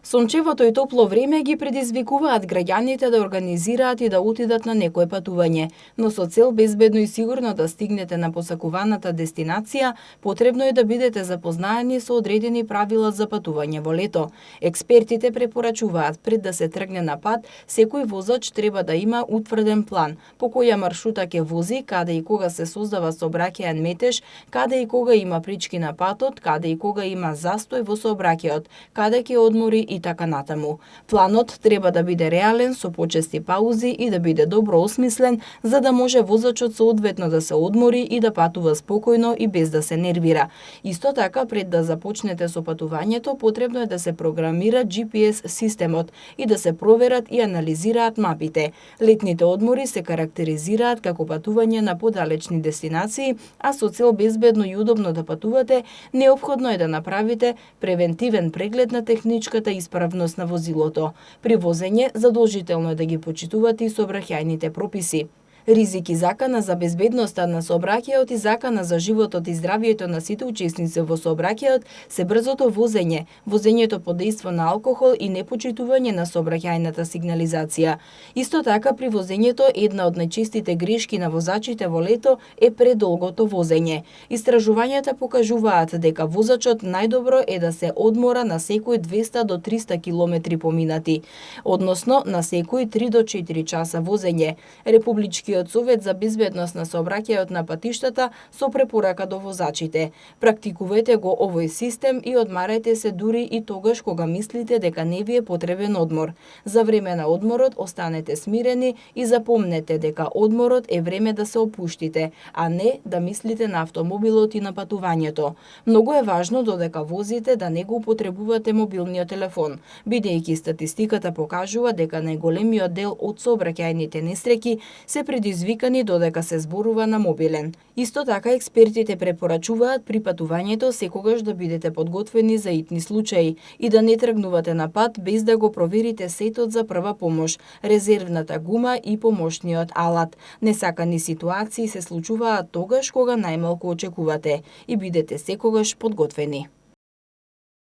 Сончевото и топло време ги предизвикуваат граѓаните да организираат и да отидат на некое патување, но со цел безбедно и сигурно да стигнете на посакуваната дестинација, потребно е да бидете запознаени со одредени правила за патување во лето. Експертите препорачуваат пред да се тргне на пат, секој возач треба да има утврден план по која маршрута ќе вози, каде и кога се создава сообраќаен метеж, каде и кога има пречки на патот, каде и кога има застој во сообраќајот, каде ќе одмори и така натаму. Планот треба да биде реален со почести паузи и да биде добро осмислен за да може возачот соодветно да се одмори и да патува спокојно и без да се нервира. Исто така, пред да започнете со патувањето, потребно е да се програмира GPS системот и да се проверат и анализираат мапите. Летните одмори се карактеризираат како патување на подалечни дестинации, а со цел безбедно и удобно да патувате, неопходно е да направите превентивен преглед на техничката исправност на возилото. При возење задолжително е да ги почитувате и сообраќајните прописи. Ризик и закана за безбедноста на сообраќајот и закана за животот и здравието на сите учесници во сообраќајот се брзото возење, возењето под дејство на алкохол и непочитување на сообраќајната сигнализација. Исто така, при возењето една од најчестите грешки на возачите во лето е предолгото возење. Истражувањата покажуваат дека возачот најдобро е да се одмора на секој 200 до 300 километри поминати, односно на секој 3 до 4 часа возење. Републичкиот Совет за безбедност на сообраќајот на патиштата со препорака до возачите. Практикувајте го овој систем и одмарајте се дури и тогаш кога мислите дека не ви е потребен одмор. За време на одморот останете смирени и запомнете дека одморот е време да се опуштите, а не да мислите на автомобилот и на патувањето. Многу е важно додека возите да не го употребувате мобилниот телефон, бидејќи статистиката покажува дека најголемиот дел од сообраќајните несреќи се предизвикани додека се зборува на мобилен. Исто така, експертите препорачуваат при патувањето секогаш да бидете подготвени за итни случаи и да не тргнувате на пат без да го проверите сетот за прва помош, резервната гума и помошниот алат. Несакани ситуации се случуваат тогаш кога најмалку очекувате и бидете секогаш подготвени.